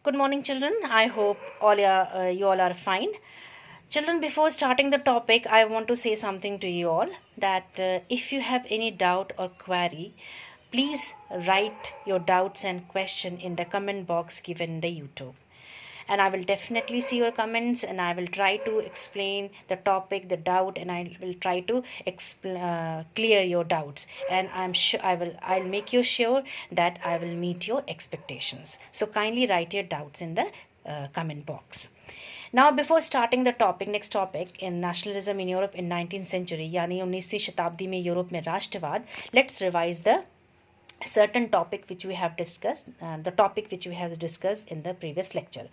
Good morning, children. I hope you all are fine. Children, before starting the topic, I want to say something to you all that if you have any doubt or query, please write your doubts and question in the comment box given in the YouTube, and I will definitely see your comments, and I will try to explain the topic, the doubt, and I will try to clear your doubts, and I'm sure I'll make you sure that I will meet your expectations. So kindly write your doubts in the comment box. Now, before starting the topic, next topic in nationalism in Europe in 19th century, यानी 19वीं शताब्दी में Europe में राष्ट्रवाद, let's revise the certain topic which we have discussed, the topic which we have discussed in the previous lecture.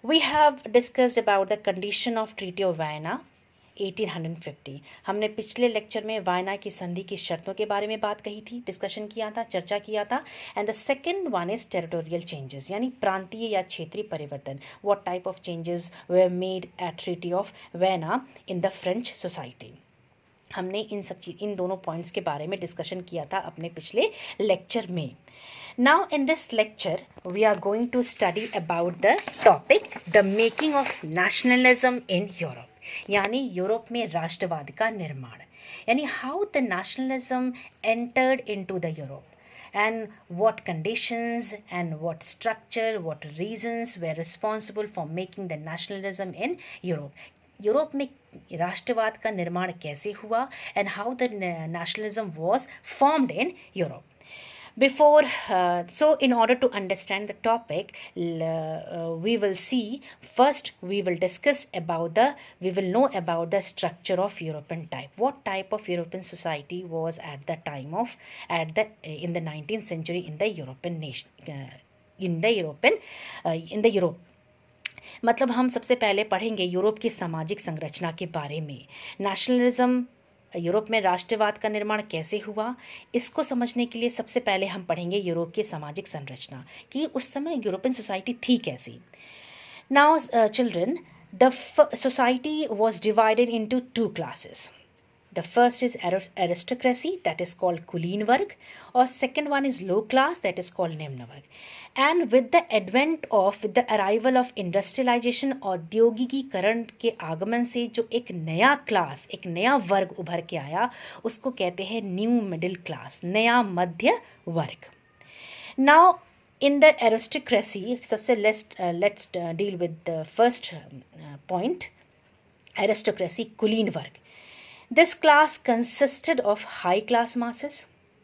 We have discussed about the condition of Treaty of Vienna 1850. हमने पिछले lecture में वायना की संधि की शर्तों के बारे में बात कही थी, डिस्कशन किया था, चर्चा किया था. And the second one is territorial changes, यानी प्रांतीय या क्षेत्रीय परिवर्तन. What type of changes were made at treaty of vena in the French society. हमने इन दोनों पॉइंट्स के बारे में डिस्कशन किया था अपने पिछले लेक्चर में. Now in this lecture we are going to study about the topic the making of nationalism in Europe, यानी यूरोप में राष्ट्रवाद का निर्माण, यानी how the nationalism entered into the Europe and what conditions and what structure, what reasons were responsible for making the nationalism in Europe. Europe में राष्ट्रवाद का निर्माण कैसे हुआ and how the nationalism was formed in Europe. Before, so in order to understand the topic, we will see first. We will discuss about we will know about the structure of European type. What type of European society was at the time of in the 19th century in the European nation, in the Europe. मतलब हम सबसे पहले पढ़ेंगे Europe की सामाजिक संरचना के बारे में. नेशनलिज्म, यूरोप में राष्ट्रवाद का निर्माण कैसे हुआ, इसको समझने के लिए सबसे पहले हम पढ़ेंगे यूरोप की सामाजिक संरचना कि उस समय यूरोपियन सोसाइटी थी कैसी. Now children, the society was divided into two classes. The first is aristocracy, that is called कुलीन वर्ग, और second one is low class, that is called निम्न वर्ग. And with the arrival of industrialization, औद्योगिकीकरण के आगमन से जो एक नया क्लास, एक नया वर्ग उभर के आया, उसको कहते हैं न्यू मिडिल क्लास, नया मध्य वर्ग. Now in the aristocracy, सबसे let's deal with the first point, aristocracy, कुलीन वर्ग. This class consisted of high class masses.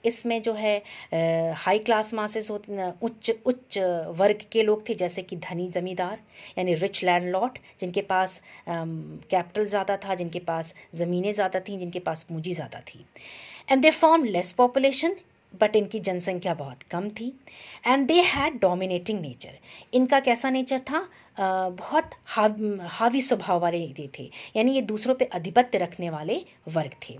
इसमें जो है हाई क्लास मासेस होते, उच्च वर्ग के लोग थे, जैसे कि धनी जमींदार यानी रिच लैंडलॉर्ड, जिनके पास कैपिटल ज़्यादा था, जिनके पास ज़मीनें ज़्यादा थीं, जिनके पास पूंजी ज़्यादा थी. And they form less population, but इनकी जनसंख्या बहुत कम थी. And they had dominating nature. इनका कैसा नेचर था, बहुत हावी स्वभाव वाले थे, यानी ये दूसरों पे आधिपत्य रखने वाले वर्ग थे.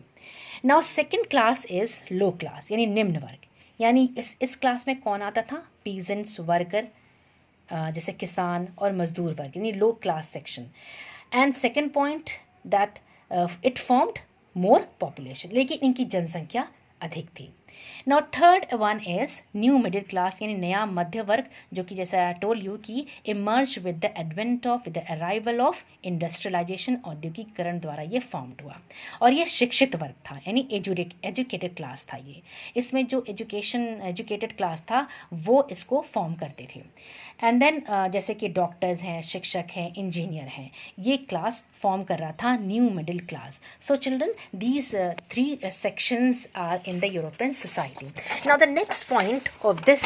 Now second class is low class, यानी निम्न वर्ग. यानी इस क्लास में कौन आता था, पीजेंट्स, वर्कर, जैसे किसान और मजदूर वर्ग, यानी low class section. And second point that it formed more population, लेकिन इनकी जनसंख्या अधिक थी. Now third one is new middle class, यानी नया मध्य वर्ग, जो कि जैसे आई टोल्ड यू कि emerge with the advent of, with the arrival of industrialisation, औद्योगिकरण द्वारा ये फॉर्म्ड हुआ. और ये शिक्षित वर्ग था, यानी एजुकेटेड क्लास था ये. इसमें जो एजुकेटेड क्लास था वो इसको फॉर्म करते थे. एंड देन जैसे कि डॉक्टर्स हैं, शिक्षक हैं, इंजीनियर हैं, ये क्लास फॉर्म कर रहा था new middle class. So children, these three sections are in the European society. Now the next point of this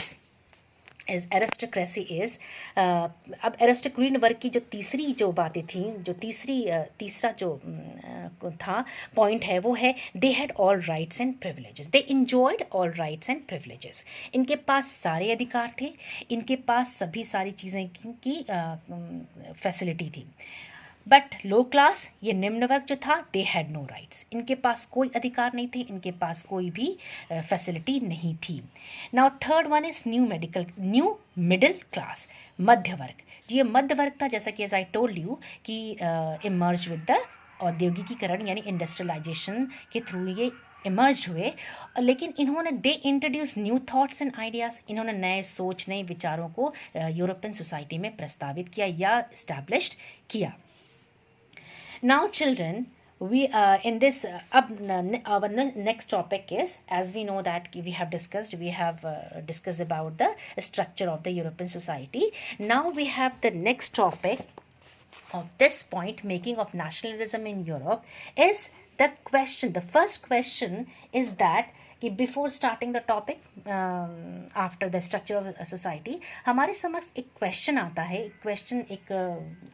is aristocracy is अब एरिस्टोक्रेट वर्ग की जो तीसरी जो बातें थी, जो तीसरा जो था पॉइंट है, वो है they had all rights and privileges. They enjoyed all rights and privileges. इनके पास सारे अधिकार थे, इनके पास सभी सारी चीज़ें की फैसिलिटी थी. बट लो क्लास, ये निम्न वर्ग जो था, दे हैड नो राइट्स. इनके पास कोई अधिकार नहीं थे, इनके पास कोई भी फैसिलिटी नहीं थी. Now third one is new middle class, मध्य वर्ग. ये मध्य वर्ग था, जैसा कि एज आई टोल्ड यू कि इमर्ज विद द औद्योगिकीकरण यानी इंडस्ट्रियलाइजेशन के थ्रू ये इमर्ज हुए, लेकिन इन्होंने they introduce new thoughts and ideas, इन्होंने नए सोच नए विचारों को यूरोपियन सोसाइटी में प्रस्तावित किया या इस्टेब्लिश्ड किया. Now, children, we in this our next topic is, as we know that we have discussed about the structure of the European society. Now we have the next topic of this point, making of nationalism in Europe, is the question. The first question is that before starting the topic after the structure of society, हमारे समक्ष एक question आता है,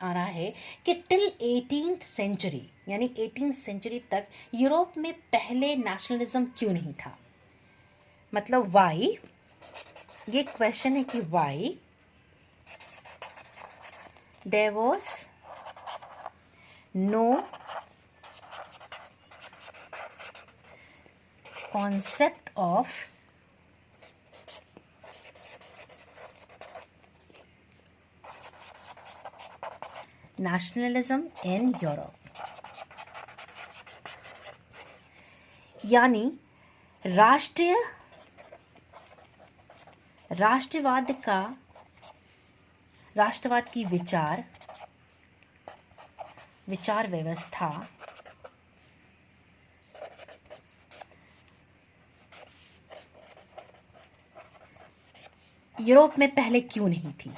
आ रहा है कि till 18th century, यानी 18th century तक यूरोप में पहले नेशनलिज्म क्यों नहीं था. मतलब वाई, ये क्वेश्चन है कि why there was no concept of nationalism in Europe. यानी राष्ट्रवाद की विचार व्यवस्था यूरोप में पहले क्यों नहीं थी.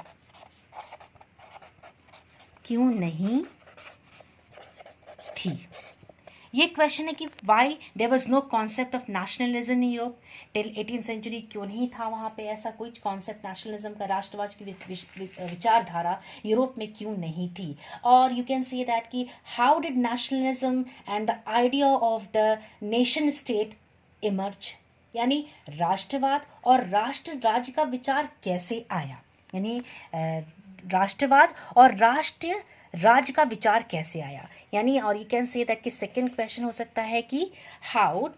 ये क्वेश्चन है कि why there was no concept of nationalism in Europe till 18th century. क्यों नहीं था वहाँ पे ऐसा कोई कॉन्सेप्ट नेशनलिज्म का, राष्ट्रवाद की विचारधारा यूरोप में क्यों नहीं थी. और यू कैन से दैट कि how did nationalism and the idea of the nation state emerge, यानी राष्ट्रवाद और राष्ट्र राज्य का विचार कैसे आया, यानी राष्ट्रवाद और राष्ट्रीय राज्य का विचार कैसे आया. यानी और यू कैन से दैट कि सेकंड क्वेश्चन हो सकता है कि how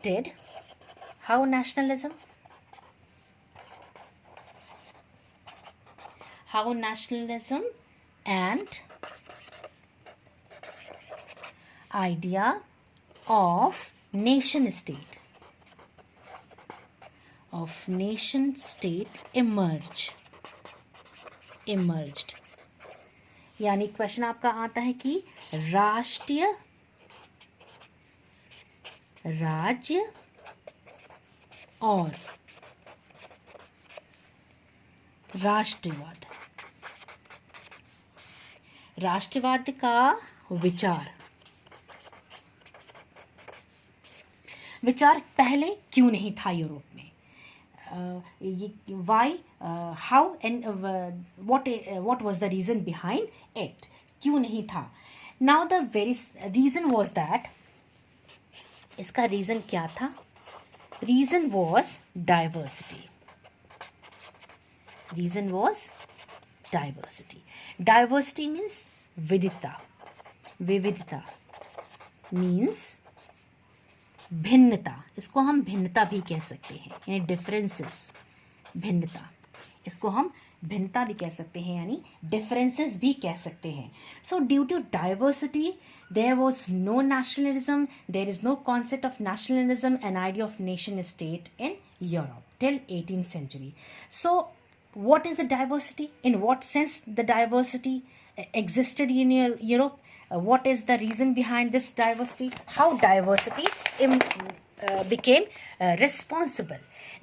nationalism and idea of nation state emerged. यानी क्वेश्चन आपका आता है कि राष्ट्रीय राज्य और राष्ट्रवाद का विचार पहले क्यों नहीं था यूरोप में. Why, how and what was the reason behind it, क्यों नहीं था. Now the very reason was that, इसका रीजन क्या था. Reason was diversity. Diversity means विविधता मीन्स भिन्नता. इसको हम भिन्नता भी कह सकते हैं, यानी डिफरेंसेस. भिन्नता, इसको हम भिन्नता भी कह सकते हैं, यानी डिफरेंसेस भी कह सकते हैं. So due to diversity there was no nationalism, there is no concept of nationalism and idea of nation state in Europe till 18th century. So what is the diversity? In what sense the diversity existed in Europe? What is the reason behind this diversity? How diversity became responsible?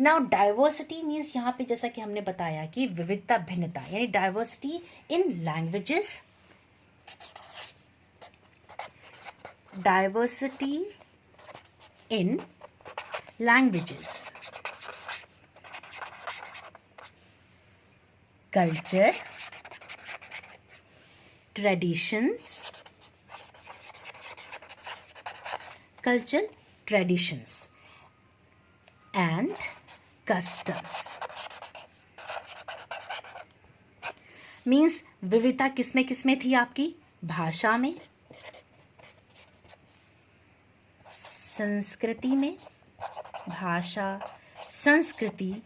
Now diversity means यहाँ पे जैसा कि हमने बताया कि विविधता भिन्नता, यानी diversity in languages, culture, traditions and customs. Means विविधता किसमें थी आपकी, भाषा में, संस्कृति में, भाषा, संस्कृति,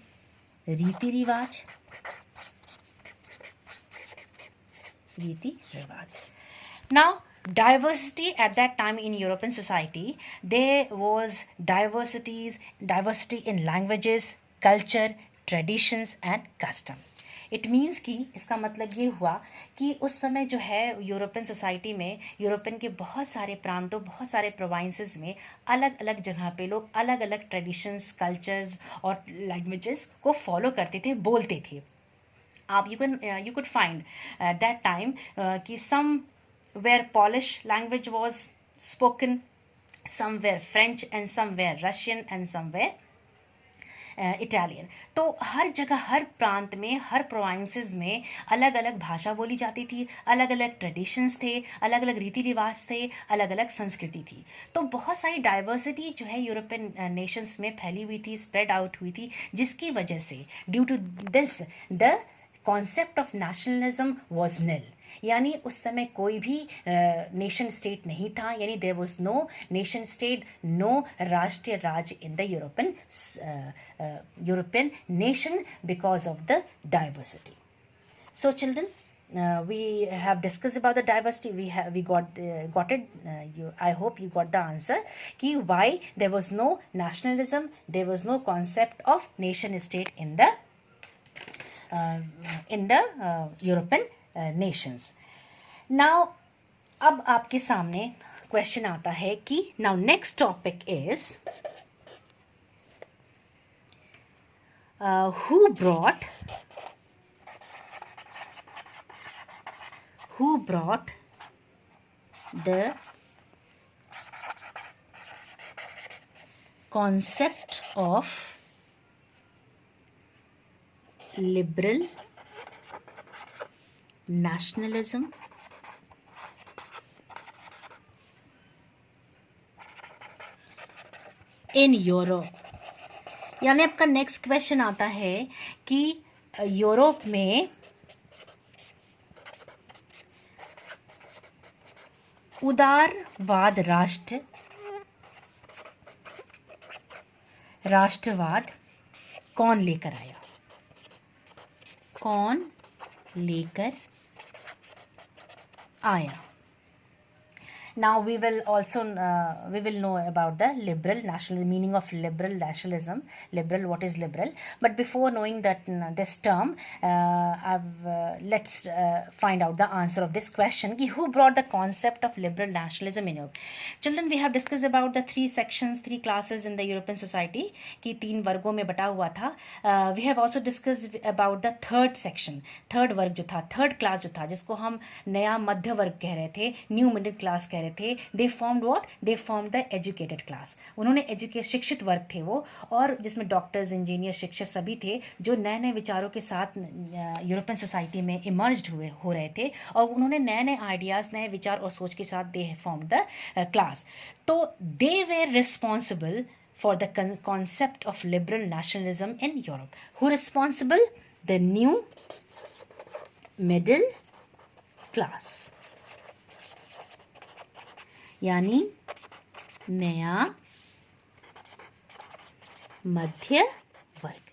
रीति रिवाज. Now diversity at that time in European society, there was diversity in languages, culture, traditions and custom. It means कि इसका मतलब ये हुआ कि उस समय जो है यूरोपियन सोसाइटी में, यूरोपियन के बहुत सारे प्रांतों, बहुत सारे प्रोविंसेस में अलग अलग जगह पे लोग अलग अलग ट्रेडिशंस, कल्चर्स और लैंग्वेजेस को फॉलो करते थे, बोलते थे. आप you could find at that time कि some where Polish language was spoken, some were French and some were Russian and some were Italian. तो हर जगह, हर प्रांत में, हर प्रोविंसेस में अलग अलग भाषा बोली जाती थी, अलग अलग ट्रेडिशंस थे, अलग अलग रीति रिवाज थे, अलग अलग संस्कृति थी. तो बहुत सारी डाइवर्सिटी जो है यूरोपियन नेशंस में फैली हुई थी, स्प्रेड आउट हुई थी, जिसकी वजह से due to this the concept of nationalism was nil. यानी उस समय कोई भी नेशन स्टेट नहीं था, यानी there was no nation state, no राष्ट्रीय राज्य in the European nation because of the diversity. So children, we have discussed about the diversity. We got it. I hope you got the answer. Ki why there was no nationalism, there was no concept of nation state in the European nations. Now, अब आपके सामने question आता है कि now next topic is who brought the concept of liberal nationalism in Europe. यानी आपका next question आता है कि यूरोप में उदारवाद राष्ट्रवाद कौन लेकर आया? कौन लेकर आया? Now we will also we will know about the liberal national meaning of liberal nationalism. Liberal, what is liberal? But before knowing that this term, let's find out the answer of this question. Ki who brought the concept of liberal nationalism in Europe? Children, we have discussed about the three sections, three classes in the European society. कि तीन वर्गों में बटा हुआ था. We have also discussed about the third section, third वर्ग जो था, थर्ड क्लास जो था, जिसको हम नया मध्य वर्ग कह रहे थे, न्यू मिडिल क्लास कह रहे थे. दे formed what? They formed the educated class. उन्होंने शिक्षित वर्ग थे वो, और जिसमें डॉक्टर्स, इंजीनियर, शिक्षक सभी थे, जो नए नए विचारों के साथ यूरोपियन सोसाइटी में इमर्ज्ड हो रहे थे, और उन्होंने नए नए आइडियाज़, नए विचार और सोच के साथ दे फॉर्म द क्लास. तो they were responsible for the concept of liberal nationalism in Europe. Who responsible? The new middle class. यानी नया मध्य वर्ग.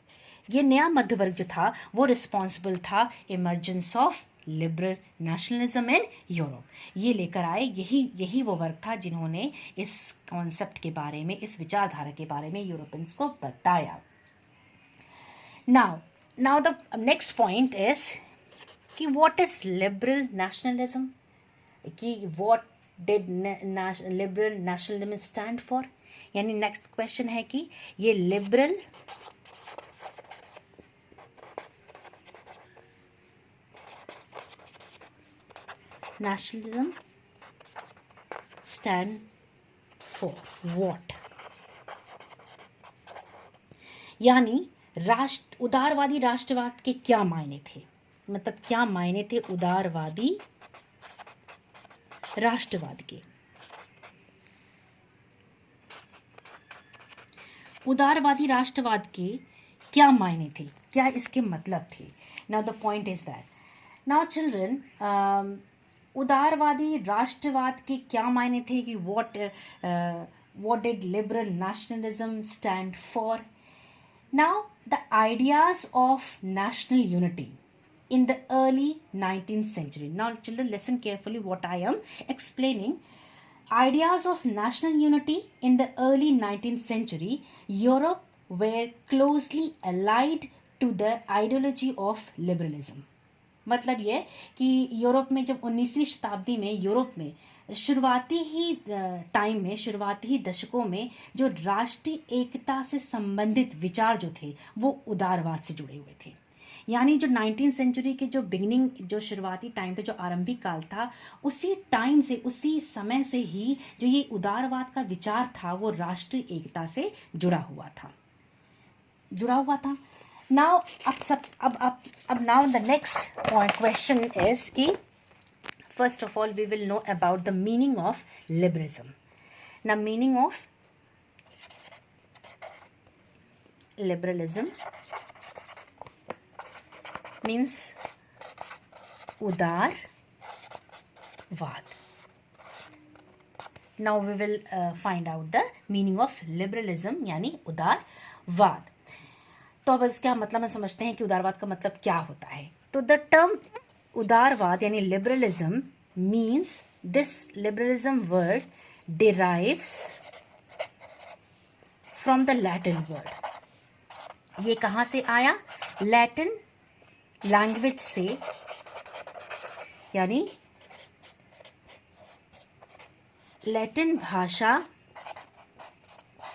ये नया मध्य वर्ग जो था वो रिस्पॉन्सिबल था emergence of liberal nationalism in Europe. ये लेकर आए, यही वो वर्ग था जिन्होंने इस कॉन्सेप्ट के बारे में, इस विचारधारा के बारे में यूरोपियंस को बताया. Now the next point is कि व्हाट इज लिबरल नेशनलिज्म, कि what did liberal nationalism stand for. यानी नेक्स्ट क्वेश्चन है कि ये liberal nationalism stand for what? यानी उदारवादी राष्ट्रवाद के क्या मायने थे? मतलब क्या मायने थे उदारवादी राष्ट्रवाद के? उदारवादी राष्ट्रवाद के क्या मायने थे, क्या इसके मतलब थे? Now the point is that, now children, उदारवादी राष्ट्रवाद के क्या मायने थे कि what did liberal nationalism stand for? Now the ideas of national unity, in the early 19th century. Now children, listen carefully what I am explaining. Ideas of national unity in the early 19th century Europe were closely allied to the ideology of liberalism. मतलब ये कि Europe में जब 19वीं शताब्दी में Europe में शुरुआती ही टाइम में, शुरुआती ही दशकों में जो राष्ट्रीय एकता से संबंधित विचार जो थे वो उदारवाद से जुड़े हुए थे। यानी जो 19th सेंचुरी के जो बिगिनिंग, जो शुरुआती टाइम था, जो आरंभिक काल था, उसी टाइम से, उसी समय से ही जो ये उदारवाद का विचार था वो राष्ट्रीय एकता से जुड़ा हुआ था। नाउ अब now the next point question is कि first of all we will know about the meaning of liberalism. Now meaning of liberalism means उदारवाद. Now we will find out the meaning of liberalism यानी उदारवाद. तो अब इसका मतलब हम समझते हैं कि उदारवाद का मतलब क्या होता है. तो द टर्म उदारवाद यानी liberalism means, this liberalism word derives from the Latin word. ये कहाँ से आया? लैटिन लैंग्वेज से, यानी लैटिन भाषा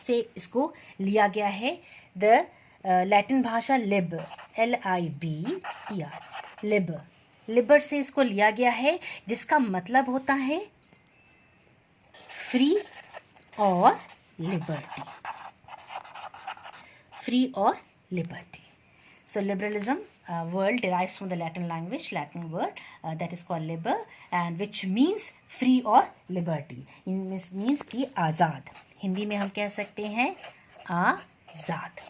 से इसको लिया गया है. द लैटिन भाषा लिब, LIBER, लिबर से इसको लिया गया है, जिसका मतलब होता है फ्री और लिबर्टी. फ्री और liberty. So liberalism word derives from the Latin language, Latin word that is called liber, and which means free or liberty. means कि आज़ाद. हिंदी में हम कह सकते हैं आज़ाद.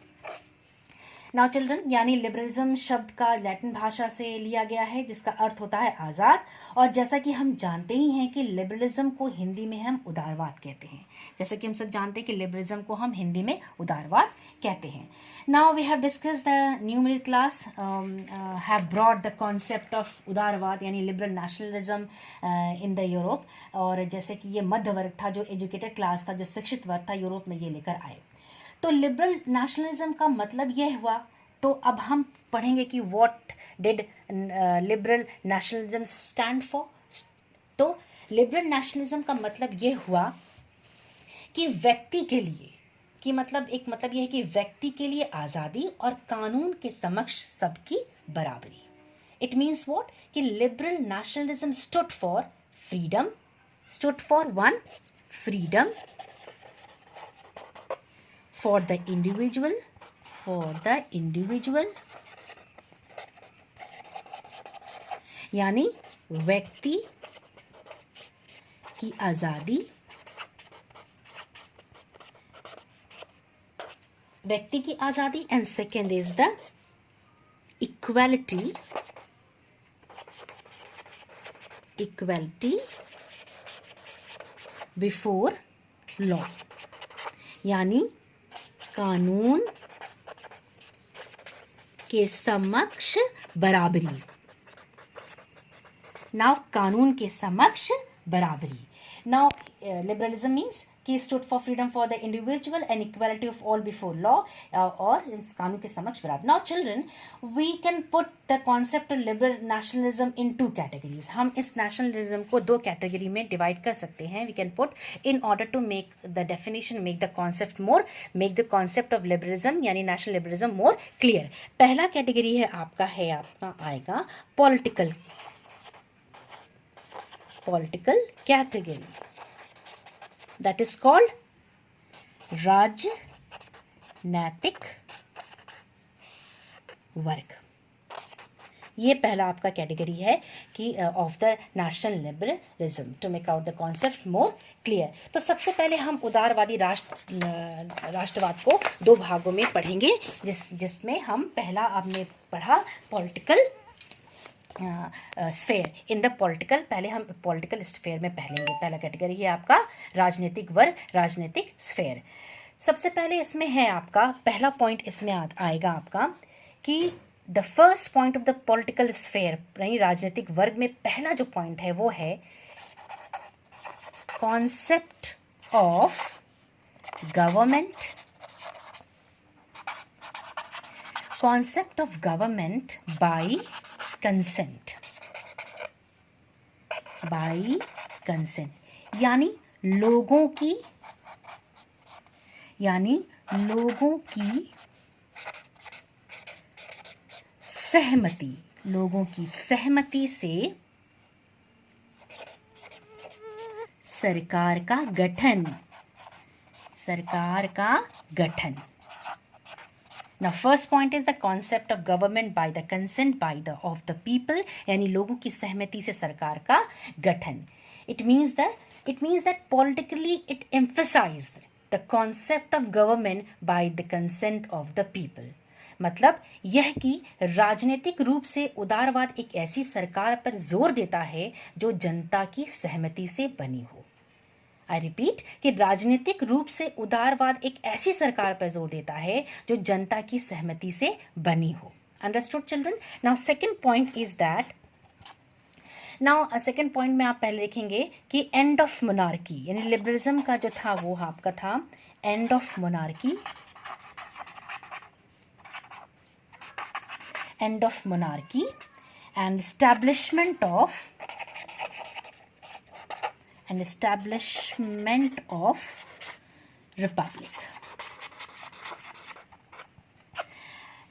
नाउ चिल्ड्रन, यानी लिबरलिज्म शब्द का लैटिन भाषा से लिया गया है जिसका अर्थ होता है आज़ाद. और जैसा कि हम जानते ही हैं कि लिबरलिज्म को हिंदी में हम उदारवाद कहते हैं. जैसा कि हम सब जानते हैं कि लिबरलिज्म को हम हिंदी में उदारवाद कहते हैं. Now we have discussed the new middle class have brought the concept of उदारवाद यानी liberal nationalism in the Europe. और जैसे कि ये मध्य वर्ग था, जो एजुकेटेड क्लास था, जो शिक्षित वर्ग था, यूरोप में ये लेकर आए. तो लिबरल नेशनलिज्म का मतलब यह हुआ. तो अब हम पढ़ेंगे कि what did liberal nationalism stand for. तो लिबरल नेशनलिज्म का मतलब यह हुआ कि व्यक्ति के लिए, कि मतलब एक मतलब यह है कि व्यक्ति के लिए आज़ादी और कानून के समक्ष सबकी बराबरी. इट मीन्स व्हाट, कि liberal nationalism stood for freedom, stood for one freedom for the individual, यानी व्यक्ति की आज़ादी, and second is the equality before law, यानी कानून के समक्ष बराबरी. नाउ कानून के समक्ष बराबरी. नाउ लिबरलिज्म मीन्स कि stood for freedom for the individual and equality of all before law, और इस कानून के समक्ष बराबर. Now children, we can put the concept of liberal nationalism in two categories. हम इस नेशनलिज्म को दो कैटेगरी में डिवाइड कर सकते हैं. We can put in order to make the definition, make the concept of liberalism यानी नेशनल लिबरलिज्म मोर क्लियर. पहला कैटेगरी है आपका आएगा political category, that is called राजनैतिक वर्ग. ये पहला आपका कैटेगरी है कि of the national liberalism, to make out the concept more clear. तो सबसे पहले हम उदारवादी राष्ट्रवाद को दो भागों में पढ़ेंगे, जिसमें हम पहला आपने पढ़ा political sphere. In the political, पहले हम पॉलिटिकल स्फेयर में पढ़ेंगे. पहला कैटेगरी है आपका राजनीतिक वर्ग, राजनीतिक स्फेयर. सबसे पहले इसमें है आपका पहला पॉइंट इसमें आएगा आपका कि the first point of the political sphere, यानी राजनीतिक वर्ग में पहला जो पॉइंट है वो है concept of government, concept of government by consent, bye consent, यानी लोगों की सहमति, लोगों की सहमति से सरकार का गठन, सरकार का गठन। Now first point is the concept of government by the consent by the of the people, यानी लोगों की सहमति से सरकार का गठन। It means that politically it emphasized the concept of government by the consent of the people। मतलब यह कि राजनीतिक रूप से उदारवाद एक ऐसी सरकार पर जोर देता है जो जनता की सहमति से बनी हो। आई रिपीट कि राजनीतिक रूप से उदारवाद एक ऐसी सरकार पर जोर देता है जो जनता की सहमति से बनी हो। Understood children? Now second point is that, now second point में आप पहले देखेंगे कि एंड ऑफ मोनार्की, यानी लिबरलिज्म का जो था वो आपका था end of monarchy, end of monarchy and establishment of republic.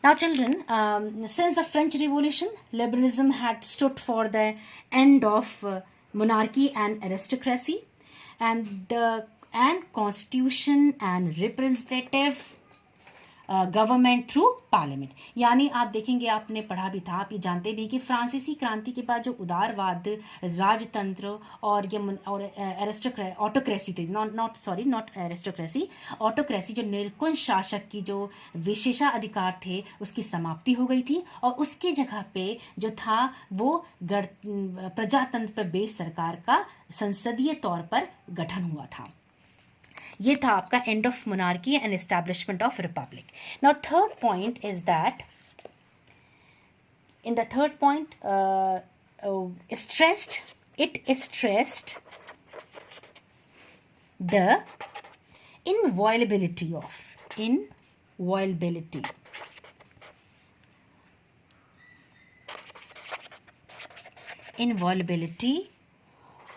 Now children, since the French Revolution, liberalism had stood for the end of monarchy and aristocracy, and constitution and representative government through parliament. यानी आप देखेंगे, आपने पढ़ा भी था, आप ये जानते भी कि फ्रांसीसी क्रांति के बाद जो उदारवाद, राजतंत्र और ये ऑटोक्रेसी थी, नॉट एरिस्टोक्रेसी, ऑटोक्रेसी, जो निरंकुश शासक की जो विशेषाधिकार थे उसकी समाप्ति हो गई थी और उसकी जगह पे जो था वो प्रजातंत्र पर बेस्ड सरकार का संसदीय तौर पर गठन हुआ था। ये था आपका end of monarchy and establishment of Republic. Now third point is that, in the third point it stressed the inviolability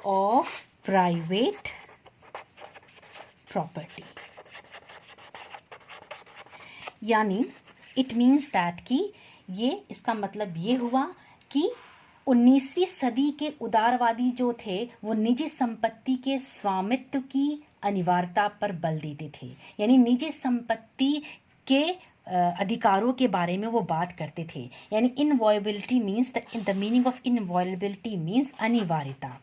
of private property। यानी इट मीन्स दैट कि ये, इसका मतलब ये हुआ कि 19वीं सदी के उदारवादी जो थे वो निजी संपत्ति के स्वामित्व की अनिवार्यता पर बल देते थे। यानी निजी संपत्ति के अधिकारों के बारे में वो बात करते थे। यानी inviolability means the meaning of inviolability means अनिवार्यता,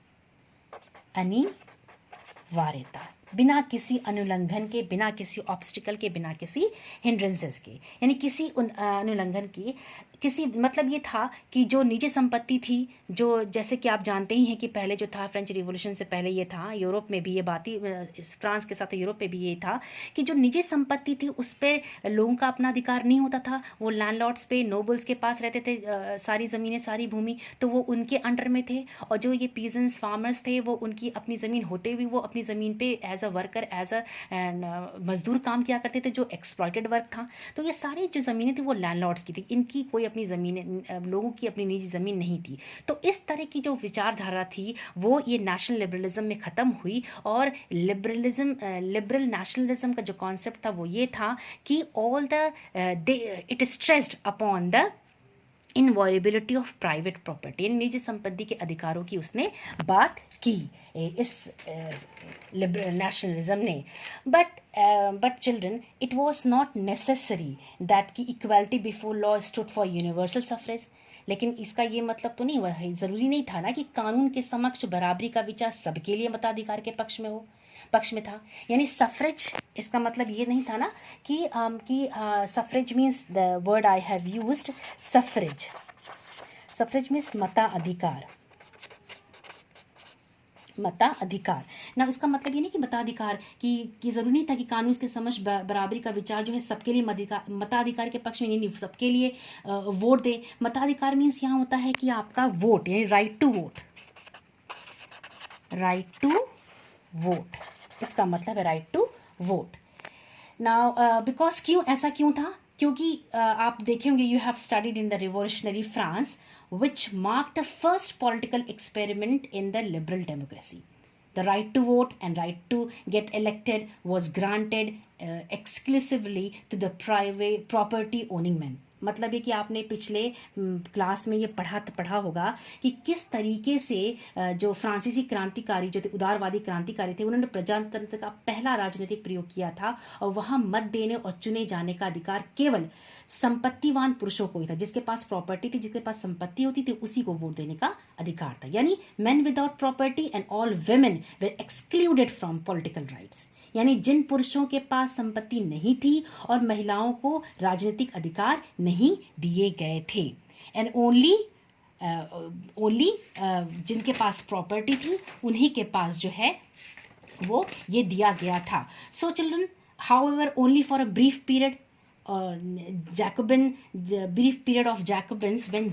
बिना किसी अनुल्लंघन के, बिना किसी ऑब्स्टिकल के, बिना किसी हिंड्रेंसेस के। यानी किसी अनुल्लंघन की, किसी मतलब ये था कि जो निजी संपत्ति थी, जो जैसे कि आप जानते ही हैं कि पहले जो था फ्रेंच रिवॉल्यूशन से पहले ये था, यूरोप में भी ये बात थी, फ्रांस के साथ यूरोप में भी ये था कि जो निजी संपत्ति थी उस पर लोगों का अपना अधिकार नहीं होता था। वो लैंडलॉर्ड्स पे, नोबल्स के पास रहते थे सारी ज़मीनें, सारी भूमि, तो वो उनके अंडर में थे। और जो ये पीजेंट्स, फार्मर्स थे, वो उनकी अपनी ज़मीन होते हुए वो अपनी ज़मीन पे as a worker, as a मजदूर काम किया करते थे, जो एक्सप्लॉयटेड वर्क था। तो ये सारी जो ज़मीनें थी वो लैंडलॉर्ड्स की थी, इनकी कोई अपनी ज़मीनें, लोगों की अपनी निजी ज़मीन नहीं थी। तो इस तरह की जो विचारधारा थी वो ये नेशनल लिबरलिज्म में ख़त्म हुई। और लिबरल नेशनलिज्म का जो कॉन्सेप्ट था वो ये था कि it stressed upon the inviolability of private property, यानी निजी संपत्ति के अधिकारों की उसने बात की इस लिबरल नेशनलिज्म ने। But children, it was not necessary that की equality before law stood for universal suffrage. लेकिन इसका ये मतलब तो नहीं हुआ है, ज़रूरी नहीं था ना कि कानून के समक्ष बराबरी का विचार सबके लिए मताधिकार के पक्ष में था। यानी सफरेज, इसका मतलब ये नहीं था ना कि suffrage means the word I have used, suffrage means मताधिकार, मताधिकार। ना इसका मतलब ये नहीं कि मताधिकार कि ज़रूरी नहीं था कि कानून के समझ बराबरी का विचार जो है सबके लिए मताधिकार के पक्ष में नहीं, सबके लिए वोट दे। मताधिकार मीन्स यहाँ होता है कि आपका वोट, यानी right to vote, right to vote, इसका मतलब है right to vote. Now because क्यों ऐसा क्यों था, क्योंकि आप देखे होंगे, you have studied in the revolutionary France which marked the first political experiment in the liberal democracy. The right to vote and right to get elected was granted exclusively to the private property owning men. मतलब ये कि आपने पिछले class में ये पढ़ा होगा कि किस तरीके से जो फ्रांसीसी क्रांतिकारी जो थे, उदारवादी क्रांतिकारी थे, उन्होंने प्रजातंत्र का पहला राजनीतिक प्रयोग किया था और वहाँ मत देने और चुने जाने का अधिकार केवल संपत्तिवान पुरुषों को ही था। जिसके पास प्रॉपर्टी थी, जिसके पास संपत्ति होती थी, उसी को वोट देने का अधिकार था। यानी main without property and all women were excluded from political rights. यानी जिन पुरुषों के पास संपत्ति नहीं थी और महिलाओं को राजनीतिक अधिकार नहीं दिए गए थे, एंड ओनली जिनके पास प्रॉपर्टी थी उन्हीं के पास जो है वो ये दिया गया था। So children, however only for a brief period brief period of Jacobins, when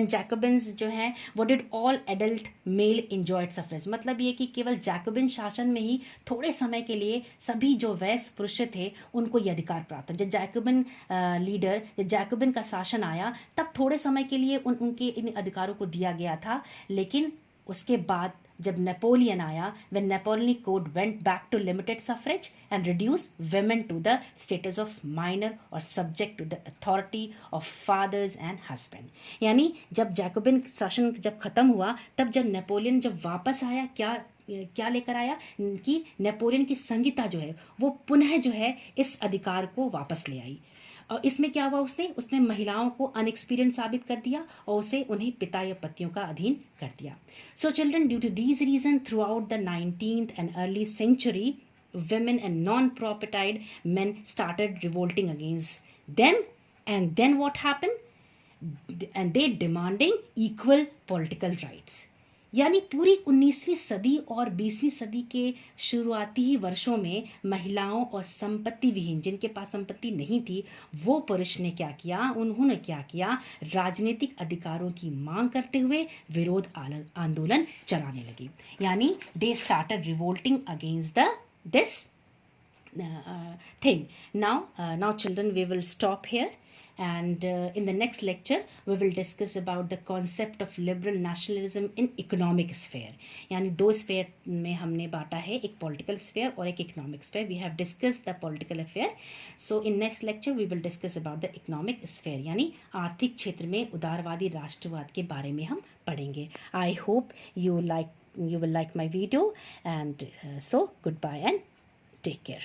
Jacobins जो है वो did all adult male enjoyed suffrage. मतलब ये कि केवल जैकोबिन शासन में ही थोड़े समय के लिए सभी जो वयस्क पुरुष थे उनको ये अधिकार प्राप्त था। जब जैकोबिन जब जैकोबिन का शासन आया तब थोड़े समय के लिए उनके इन अधिकारों को दिया गया था, लेकिन उसके बाद जब नेपोलियन आया, when Napoleonic Code went back to limited suffrage and reduced women to the status of minor or subject to the authority of fathers and husband। यानी जब जैकोबिन शासन जब खत्म हुआ, तब जब नेपोलियन जब वापस आया, क्या लेकर आया कि नेपोलियन की संहिता जो है वो पुनः जो है इस अधिकार को वापस ले आई। और इसमें क्या हुआ, उसने महिलाओं को अनएक्सपीरियंस साबित कर दिया और उसे उन्हें पिता या पतियों का अधीन कर दिया। So children, due to these reason throughout the 19th and early century, women and non-propertied men started revolting against them, and then what happened? And they demanding equal political rights। यानी पूरी 19वीं सदी और 20वीं सदी के शुरुआती ही वर्षों में महिलाओं और संपत्ति विहीन, जिनके पास संपत्ति नहीं थी, वो पुरुष ने क्या किया, उन्होंने क्या किया, राजनीतिक अधिकारों की मांग करते हुए विरोध आंदोलन चलाने लगे। यानी they started revolting against this thing. Now children, we will stop here, and in the next lecture we will discuss about the concept of liberal nationalism in economic sphere। यानी दो स्फेयर में हमने बांटा है, एक political sphere और एक economic sphere। We have discussed the political affair, so in next lecture we will discuss about the economic sphere, यानी आर्थिक क्षेत्र में उदारवादी राष्ट्रवाद के बारे में हम पढ़ेंगे। I hope you will like my video, and so goodbye and take care।